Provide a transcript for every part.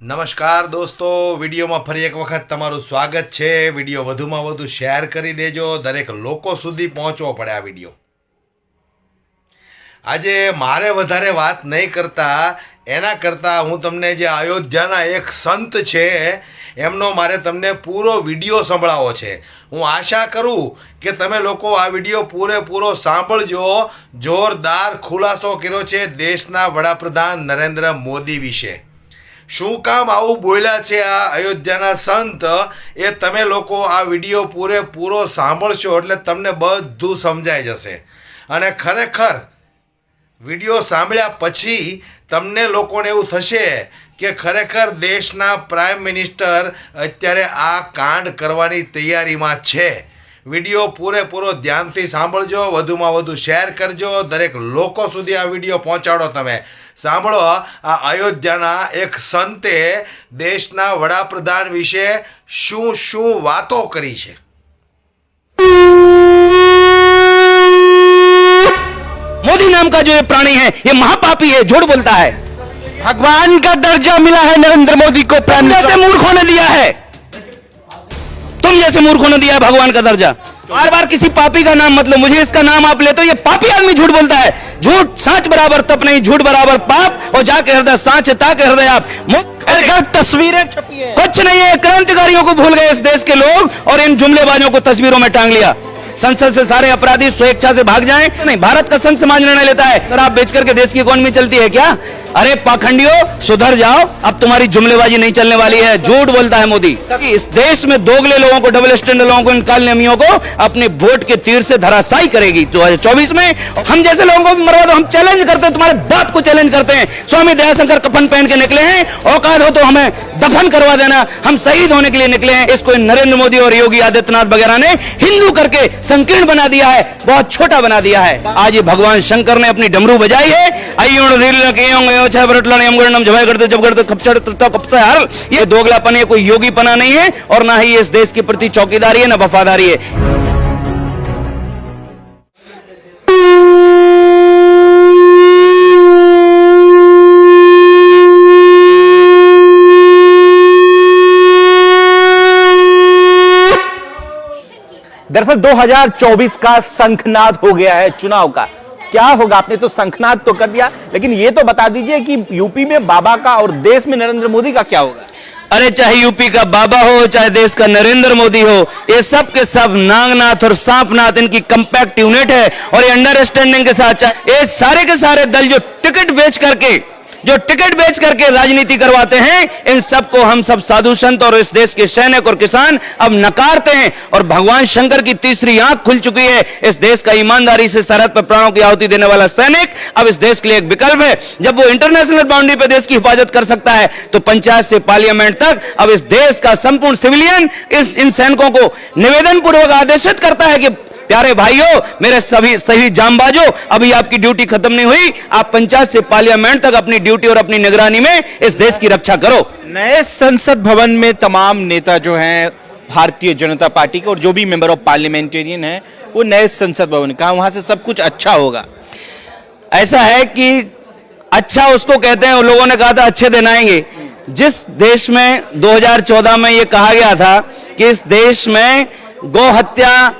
નમસ્કાર દોસ્તો, વિડીયોમાં ફરી એક વખત તમારું સ્વાગત છે। વિડીયો વધુમાં વધુ શેર કરી દેજો, દરેક લોકો સુધી પહોંચવો પડે આ વિડીયો। આજે મારે વધારે વાત નહીં કરતા, એના કરતાં હું તમને જે અયોધ્યાના એક સંત છે એમનો મારે તમને પૂરો વિડીયો સંભળાવો છે। હું આશા કરું કે તમે લોકો આ વિડીયો પૂરેપૂરો સાંભળજો। જોરદાર ખુલાસો કર્યો છે દેશના વડાપ્રધાન નરેન્દ્ર મોદી વિશે। શું કામ આવું બોલ્યા છે આ અયોધ્યાના સંત, એ તમે લોકો આ વિડીયો પૂરેપૂરો સાંભળશો એટલે તમને બધું સમજાઈ જશે। અને ખરેખર વિડીયો સાંભળ્યા પછી તમને લોકોને એવું થશે કે ખરેખર દેશના પ્રાઇમ મિનિસ્ટર અત્યારે આ કાંડ કરવાની તૈયારીમાં છે। વિડીયો પૂરેપૂરો ધ્યાનથી સાંભળજો, વધુમાં વધુ શેર કરજો, દરેક લોકો સુધી આ વિડીયો પહોંચાડો। તમે સાંભળો, આ અયોધ્યાના એક સંતે દેશના વડાપ્રધાન વિશે શું શું વાતો કરી છે। मोदी नाम का जो ये प्राणी है ये महापापी है, झूठ बोलता है। भगवान का दर्जा मिला है नरेंद्र मोदी को, प्राइम जैसे मूर्खों ने दिया है, तुम जैसे मूर्खों ने दिया है भगवान का दर्जा। बार बार किसी पापी का नाम मतलब मुझे इसका नाम आप ले तो ये पापी आदमी झूठ बोलता है। झूठ साच बराबर तप नहीं, झूठ बराबर पाप, और जाके हृदय साच ताके हृदय आप। तस्वीरें छपी है, कुछ नहीं है। क्रांतिकारियों को भूल गए इस देश के लोग और इन जुमलेबाजों को तस्वीरों में टांग लिया। संसद से सारे अपराधी स्वेच्छा से भाग जाएं। नहीं, भारत का संत समाज निर्णय लेता है शराब बेच करके देश की इकोनॉमी चलती है क्या? अरे पाखंडियों, सुधर जाओ, अब तुम्हारी जुमलेबाजी नहीं चलने वाली है। झूठ बोलता है मोदी। इस देश में दोगले लोगों को, डबल स्टैंडर्ड लोगों को, इन कालनेमियों को अपने वोट के तीर से धराशायी करेगी 2024 में। हम जैसे लोगों को भी मरवा दो, हम चैलेंज करते हैं, तुम्हारे बाप को चैलेंज करते हैं। स्वामी दयाशंकर कफन पहन के निकले हैं, औकात हो तो हमें दफन करवा देना, हम शहीद होने के लिए निकले हैं। इसको नरेंद्र मोदी और योगी आदित्यनाथ वगैरह ने हिंदू करके संकीर्ण बना दिया है, बहुत छोटा बना दिया है। आज ये भगवान शंकर ने अपनी डमरू बजाई है। ये दोगलापन है, कोई योगीपना नहीं है, और ना ही इस देश के प्रति चौकीदारी है, ना वफादारी है। दरअसल 2024 का शंखनाद हो गया है चुनाव का। क्या होगा, आपने तो शंखनाद तो कर दिया, लेकिन ये तो बता दीजिए कि यूपी में बाबा का और देश में नरेंद्र मोदी का क्या होगा? अरे चाहे यूपी का बाबा हो, चाहे देश का नरेंद्र मोदी हो, ये सब के सब नागनाथ और सांपनाथ इनकी कंपैक्ट यूनिट है। और ये अंडरस्टैंडिंग के साथ ये सारे के सारे दल जो टिकट बेच करके राजनीति करवाते हैं, इन सबको हम सब साधु संत और इस देश के सैनिक और किसान अब नकारते हैं। और भगवान शंकर की तीसरी आंख खुल चुकी है। इस देश का ईमानदारी से सरहद पर प्राणों की आहुति देने वाला सैनिक अब इस देश के लिए एक विकल्प है। जब वो इंटरनेशनल बाउंड्री पर देश की हिफाजत कर सकता है, तो पंचायत से पार्लियामेंट तक अब इस देश का संपूर्ण सिविलियन इन सैनिकों को निवेदन पूर्वक आदेशित करता है कि प्यारे भाइयों, मेरे सभी जांबाजों, अभी आपकी ड्यूटी खत्म नहीं हुई, आप पंचायत से पार्लियामेंट तक अपनी ड्यूटी और अपनी निगरानी में इस देश की रक्षा करो। नए संसद भवन में तमाम नेता जो हैं भारतीय जनता पार्टी के और जो भी मेंबर ऑफ पार्लियामेंटेरियन हैं, वो नए संसद भवन, कहा वहां से सब कुछ अच्छा होगा। ऐसा है कि अच्छा उसको कहते हैं, लोगों ने कहा था अच्छे दिन आएंगे। जिस देश में 2014 में ये कहा गया था कि इस देश में गौ हत्या,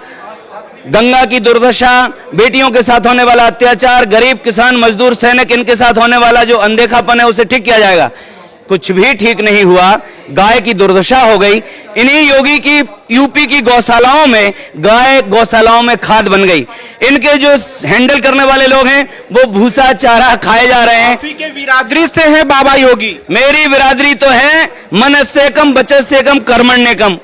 गंगा की दुर्दशा, बेटियों के साथ होने वाला अत्याचार, गरीब किसान मजदूर सैनिक इनके साथ होने वाला जो अनदेखापन है उसे ठीक किया जाएगा, कुछ भी ठीक नहीं हुआ। गाय की दुर्दशा हो गई। इन्हीं योगी की यूपी की गौशालाओं में गाय गौशालाओं में खाद बन गई। इनके जो हैंडल करने वाले लोग हैं वो भूसा चारा खाए जा रहे हैं। के बिरादरी से है बाबा योगी। मेरी बिरादरी तो है मन से कम बचत से कम कर्मण्य कम।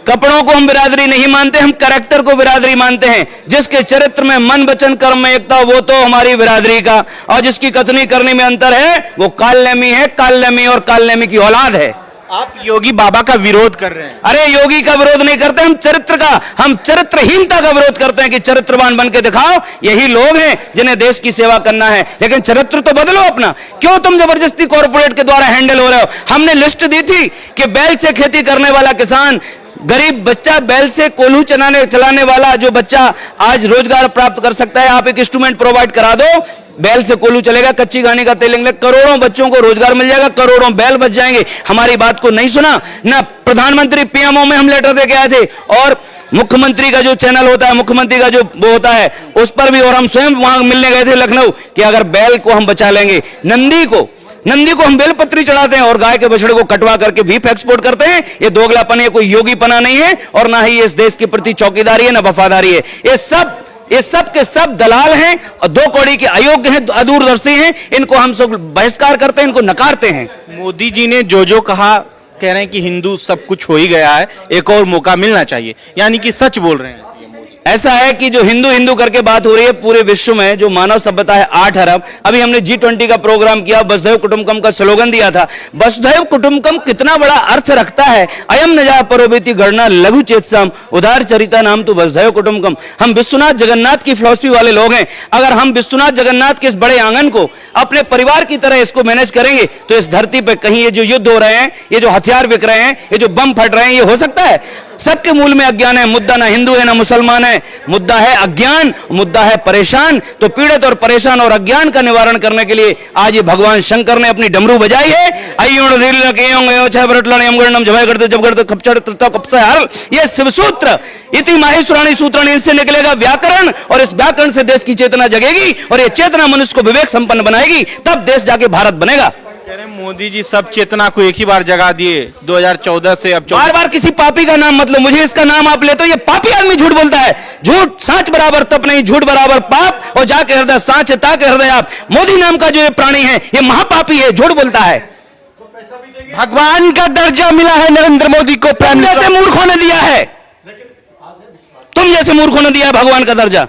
कपड़ों को हम बिरादरी नहीं मानते, हम कैरेक्टर को बिरादरी मानते हैं। जिसके चरित्र में मन वचन कर्म में एकता, वो तो हमारी बिरादरी का। और जिसकी कथनी करने में अंतर है वो कालनेमी है, कालनेमी और कालनेमी की औलाद है। आप योगी बाबा का विरोध कर रहे हैं। अरे योगी का विरोध नहीं करते, हम चरित्रहीनता का विरोध करते हैं कि चरित्रवान बन के दिखाओ। यही लोग हैं जिन्हें देश की सेवा करना है, लेकिन चरित्र तो बदलो अपना। क्यों तुम जबरदस्ती कॉर्पोरेट के द्वारा हैंडल हो रहे हो? हमने लिस्ट दी थी कि बैल से खेती करने वाला किसान, गरीब बच्चा, बैल से कोल्हू चलाने वाला जो बच्चा आज रोजगार प्राप्त कर सकता है, आप एक इंस्ट्रूमेंट प्रोवाइड करा दो। बैल से कोल्हू चलेगा, कच्ची घानी का तेल निकलेगा, करोड़ों बच्चों को रोजगार मिल जाएगा, करोड़ों बैल बच जाएंगे। हमारी बात को नहीं सुना ना। प्रधानमंत्री पीएमओ में हम लेटर दे के आए थे, और मुख्यमंत्री का जो चैनल होता है, मुख्यमंत्री का जो वो होता है उस पर भी, और हम स्वयं वहां मिलने गए थे लखनऊ, कि अगर बैल को हम बचा लेंगे, नंदी को हम बेलपत्री चढ़ाते हैं और गाय के बछड़े को कटवा करके बीफ एक्सपोर्ट करते हैं। ये दोगलापन है, कोई योगीपना नहीं है, और ना ही इस देश के प्रति चौकीदारी है, ना वफादारी है। ये सब के सब दलाल हैं और दो कौड़ी के अयोग्य हैं, अदूरदर्शी हैं। इनको हम सब बहिष्कार करते हैं, इनको नकारते हैं। मोदी जी ने जो कहा, कह रहे हैं कि हिंदू सब कुछ हो ही गया है, एक और मौका मिलना चाहिए, यानी कि सच बोल रहे हैं। ऐसा है कि जो हिंदू करके बात हो रही है, पूरे विश्व में जो मानव सभ्यता है 8 अरब। अभी हमने G20 का प्रोग्राम किया, वसुधैव कुटुंबकम का स्लोगन दिया था। वसुधैव कुटुंबकम कितना बड़ा अर्थ रखता है। अयम न जा परोबेति गणना लघु चेतसाम उदार चरिता नाम तो वसुधैव कुटुंबकम। हम विश्वनाथ जगन्नाथ की फिलॉसफी वाले लोग हैं। अगर हम विश्वनाथ जगन्नाथ के इस बड़े आंगन को अपने परिवार की तरह इसको मैनेज करेंगे, तो इस धरती पर कहीं ये जो युद्ध हो रहे हैं, ये जो हथियार बिक रहे हैं, ये जो बम फट रहे हैं, ये हो सकता है? सबके मूल में अज्ञान है। मुद्दा ना हिंदू है ना मुसलमान है, मुद्दा है अज्ञान, मुद्दा है परेशान। तो पीड़ित और परेशान और अज्ञान का निवारण करने के लिए आज ये भगवान शंकर ने अपनी डमरू बजाई है। ये शिव सूत्र इति माहेश्वराणी सूत्राणी, इनसे निकलेगा व्याकरण, और इस व्याकरण से देश की चेतना जगेगी, और ये चेतना मनुष्य को विवेक संपन्न बनाएगी, तब देश जाके भारत बनेगा। कह रहे हैं मोदी जी सब चेतना को एक ही बार जगा दिए, 2014 से अब बार बार किसी पापी का नाम मतलब, मुझे इसका नाम आप ले तो ये पापी आदमी झूठ बोलता है। झूठ साच बराबर तप नहीं, झूठ बराबर पाप, और जाके हृदय साच है ताके हृदय आप। मोदी नाम का जो ये प्राणी है, ये महापापी है, झूठ बोलता है। भगवान का दर्जा मिला है नरेंद्र मोदी को, तुम जैसे मूर्खों ने दिया है, तुम जैसे मूर्खों ने दिया है भगवान का दर्जा।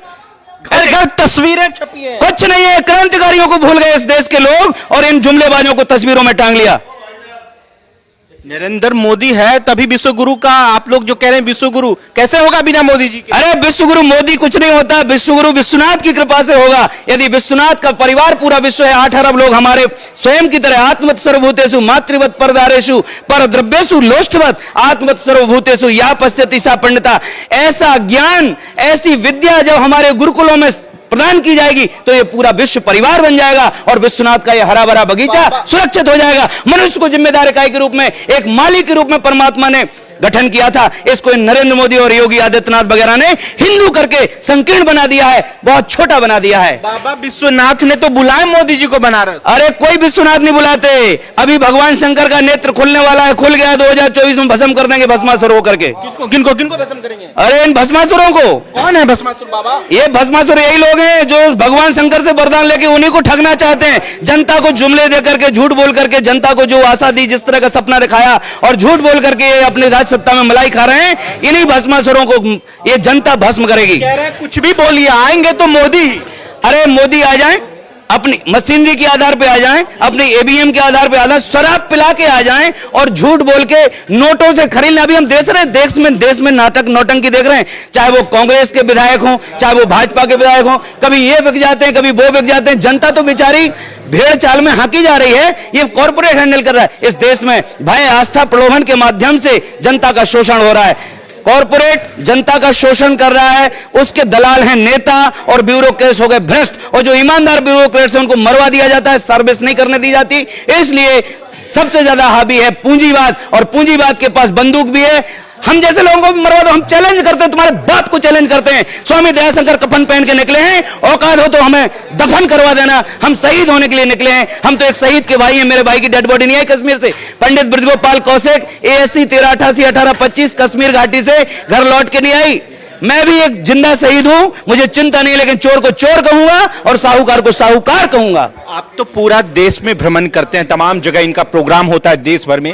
घर तस्वीरें छपी है, कुछ नहीं है। क्रांतिकारियों को भूल गए इस देश के लोग, और इन जुमलेबाजों को तस्वीरों में टांग लिया। नरेंद्र मोदी है तभी विश्व गुरु का, आप लोग जो कह रहे हैं विश्व गुरु कैसे होगा बिना मोदी जी के? अरे विश्व गुरु मोदी कुछ नहीं होता, विश्व गुरु विश्वनाथ की कृपा से होगा। यदि विश्वनाथ का परिवार पूरा विश्व है, 8 अरब लोग हमारे स्वयं की तरह, आत्मवत सर्वभूतेषु मातृवत परदारेषु परद्रव्येषु लोष्टवत आत्मवत सर्वभूतेषु या पश्यति सा पंडिता। ऐसा ज्ञान, ऐसी विद्या जब हमारे गुरुकुलों में प्रदान की जाएगी, तो ये पूरा विश्व परिवार बन जाएगा, और विश्वनाथ का ये हरा भरा बगीचा सुरक्षित हो जाएगा। मनुष्य को जिम्मेदार इकाई के रूप में, एक माली के रूप में परमात्मा ने गठन किया था। इसको नरेंद्र मोदी और योगी आदित्यनाथ वगैरह ने हिंदू करके संकीर्ण बना दिया है, बहुत छोटा बना दिया है। बाबा विश्वनाथ ने तो बुलाए मोदी जी को बनारस। अरे कोई विश्वनाथ नहीं बुलाते। अभी भगवान शंकर का नेत्र खुलने वाला है, खुल गया, 2024 में भस्म कर देंगे भस्मासुर होकर के। किनको भस्म करेंगे? अरे इन भस्मासुरों को। कौन है भस्मासुर बाबा? ये भस्मासुर यही लोग हैं जो भगवान शंकर से वरदान लेके उन्हीं को ठगना चाहते हैं। जनता को जुमले दे करके, झूठ बोल करके, जनता को जो आशा दी, जिस तरह का सपना दिखाया, और झूठ बोल करके अपने राज सत्ता में मलाई खा रहे हैं। इन्हीं भस्मासुरों को ये जनता भस्म करेगी। कह रहे हैं कुछ भी बोलिए, आएंगे तो मोदी। अरे मोदी आ जाएं, अपनी मशीनरी के आधार पे आ जाएं, अपनी ईवीएम के आधार पे आ जाएं, शराब पिला के आ जाएं, और झूठ बोल के नोटों से खरीद लें। अभी हम देश में नाटक नौटंकी देख रहे हैं, चाहे वो कांग्रेस के विधायक हों, चाहे वो भाजपा के विधायक हों, कभी ये बिक जाते हैं, कभी वो बिक जाते हैं। जनता तो बेचारी भेड़ चाल में हाकी जा रही है, ये कॉर्पोरेट हैंडल कर रहा है। इस देश में भय, आस्था, प्रलोभन के माध्यम से जनता का शोषण हो रहा है। कॉर्पोरेट जनता का शोषण कर रहा है, उसके दलाल हैं नेता, और ब्यूरोक्रेट्स हो गए भ्रष्ट, और जो ईमानदार ब्यूरोक्रेट्स हैं उनको मरवा दिया जाता है, सर्विस नहीं करने दी जाती। इसलिए सबसे ज्यादा हावी है पूंजीवाद, और पूंजीवाद के पास बंदूक भी है। हम जैसे लोगों को भी मरवा दो, हम चैलेंज करते हैं, तुम्हारे बाप को चैलेंज करते हैं। स्वामी दयाशंकर कफन पहन के निकले हैं, औकात हो तो हमें दफन करवा देना, हम शहीद होने के लिए निकले हैं। हम तो एक शहीद के भाई हैं, मेरे भाई की डेड बॉडी नहीं आई कश्मीर से। पंडित ब्रजगोपाल कौशिक ASC 1388-1825 कश्मीर घाटी से घर लौट के नहीं आई। मैं भी एक जिंदा शहीद हूं, मुझे चिंता नहीं, लेकिन चोर को चोर कहूंगा और साहूकार को साहूकार कहूंगा। आप तो पूरा देश में भ्रमण करते हैं, तमाम जगह इनका प्रोग्राम होता है देश भर में,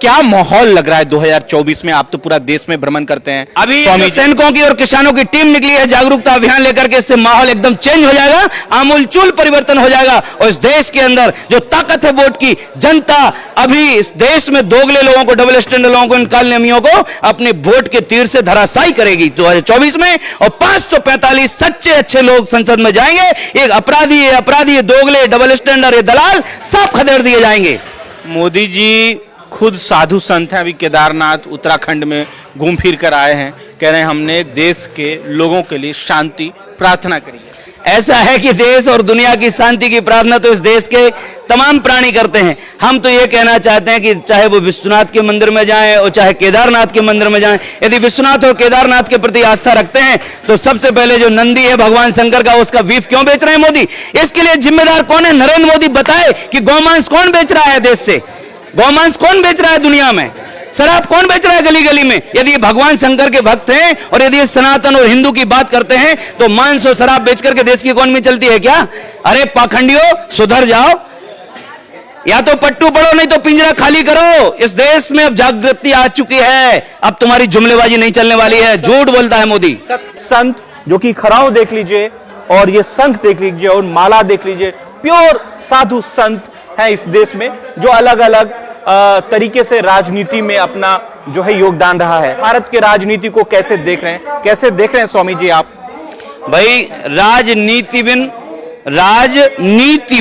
क्या माहौल लग रहा है 2024 में? आप तो पूरा देश में भ्रमण करते हैं। अभी सैनिकों की और किसानों की टीम निकली है जागरूकता अभियान लेकर के, इससे माहौल एकदम चेंज हो जाएगा, आमूलचूल परिवर्तन हो जाएगा। और इस देश के अंदर जो ताकत है वोट की, जनता अभी इस देश में दोगले लोगों को, डबल स्टैंडर्ड लोगों को, इन कालनेमियों को अपने वोट के तीर से धराशायी करेगी 2024 में। और 545 सच्चे अच्छे लोग संसद में जाएंगे। एक अपराधी, दोगले, डबल स्टैंडर्ड, ये दलाल सब खदेड़ दिए जाएंगे। मोदी जी खुद साधु संत हैं, अभी केदारनाथ उत्तराखंड में घूम फिर कर आए हैं, कह रहे हैं हमने देश के लोगों के लिए शांति प्रार्थना करी। ऐसा है कि देश और दुनिया की शांति की प्रार्थना तो इस देश के तमाम प्राणी करते हैं। हम तो ये कहना चाहते हैं कि चाहे वो विश्वनाथ के मंदिर में जाएं और चाहे केदारनाथ के मंदिर में जाएं, यदि विश्वनाथ और केदारनाथ के प्रति आस्था रखते हैं तो सबसे पहले जो नंदी है भगवान शंकर का, उसका बीफ क्यों बेच रहे हैं मोदी? इसके लिए जिम्मेदार कौन है? नरेंद्र मोदी बताए कि गौमांस कौन बेच रहा है देश से, गौमांस कौन बेच रहा है दुनिया में, शराब कौन बेच रहा है गली गली में? यदि ये भगवान शंकर के भक्त हैं और यदि ये सनातन और हिंदू की बात करते हैं तो मांस और शराब बेच करके देश की इकोनॉमी चलती है क्या? अरे पाखंडियों, सुधर जाओ, या तो पट्टू पड़ो नहीं तो पिंजरा खाली करो। इस देश में अब जागृति आ चुकी है, अब तुम्हारी जुमलेबाजी नहीं चलने वाली है। झूठ बोलता है मोदी। संत जो कि खड़ाऊ देख लीजिए और ये संख देख लीजिए और माला देख लीजिए, प्योर साधु संत हैं इस देश में, जो अलग अलग तरीके से राजनीति में अपना जो है योगदान रहा है। भारत के राजनीति को कैसे देख रहे हैं, कैसे देख रहे हैं स्वामी जी आप? भाई राजनीति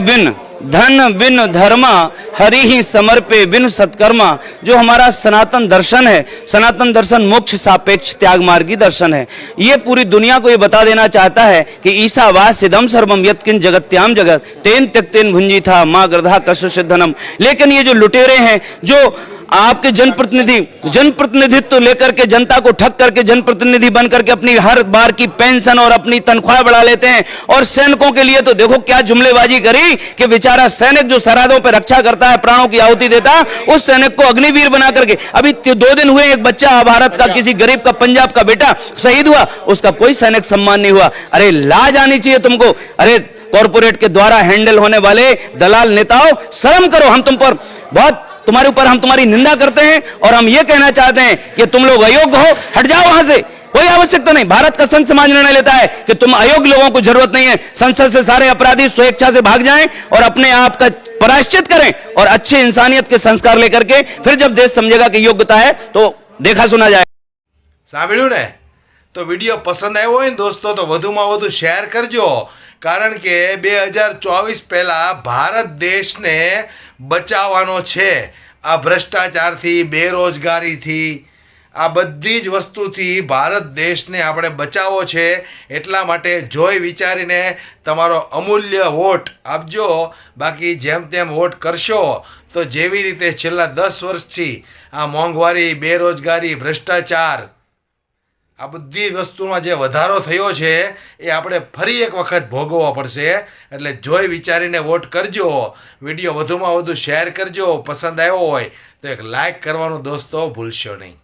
बिन धन बिन धर्मा, हरि ही समर्पे बिन सत्कर्मा। जो हमारा सनातन दर्शन है, सनातन दर्शन मोक्ष सापेक्ष त्याग मार्गी दर्शन है। ये पूरी दुनिया को ये बता देना चाहता है कि ईशावास इदम सर्वम यत्किंच जगत्याम जगत तेन त्यक्तेन भुंजी था मां गर्धा कश सिद्धनम। लेकिन ये जो लुटेरे हैं, जो आपके जनप्रतिनिधित्व लेकर के जनता को ठग करके जनप्रतिनिधि बन करके अपनी हर बार की पेंशन और अपनी तनख्वाह बढ़ा लेते हैं, और सैनिकों के लिए तो देखो क्या जुमलेबाजी करी कि बेचारा सैनिक जो सरहदों पर रक्षा करता है, प्राणों की आहुति देता, उस सैनिक को अग्निवीर बना करके, अभी 2 दिन हुए एक बच्चा भारत का किसी गरीब का पंजाब का बेटा शहीद हुआ, उसका कोई सैनिक सम्मान नहीं हुआ। अरे लाज आनी चाहिए तुमको। अरे कॉर्पोरेट के द्वारा हैंडल होने वाले दलाल नेताओं, शर्म करो। हम तुम पर बहुत, तुम्हारे ऊपर हम तुम्हारी निंदा करते हैं और हम ये कहना चाहते हैं कि तुम लोग अयोग्य हो, हट जाओ वहां से, कोई आवश्यकता नहीं। भारत का संत समाज निर्णय लेता है कि तुम अयोग्य लोगों को जरूरत नहीं है, संसद से सारे अपराधी स्वेच्छा से भाग जाएं और अपने आप का प्रायश्चित करें और अच्छे इंसानियत के संस्कार लेकर के फिर जब देश समझेगा कि योग्यता है तो देखा सुना जाए। સાંભળ્યું ને? તો વિડીયો પસંદ આવ્યો હોય ને દોસ્તો તો વધુમાં વધુ શેર કરજો, કારણ કે 2024 પહેલાં ભારત દેશને બચાવવાનો છે આ ભ્રષ્ટાચારથી, બેરોજગારીથી, આ બધી જ વસ્તુથી ભારત દેશને આપણે બચાવવો છે। એટલા માટે જોઈ વિચારીને તમારો અમૂલ્ય વોટ આપજો। બાકી જેમ તેમ વોટ કરશો તો જેવી રીતે છેલ્લા 10 વર્ષથી આ મોંઘવારી, બેરોજગારી, ભ્રષ્ટાચાર, આ બધી વસ્તુમાં જે વધારો થયો છે એ આપણે ફરી એક વખત ભોગવવો પડશે। એટલે જોઈ વિચારીને વોટ કરજો। વિડીયો વધુમાં વધુ શેર કરજો। પસંદ આવ્યો હોય તો એક લાઈક કરવાનું દોસ્તો ભૂલશો નહીં।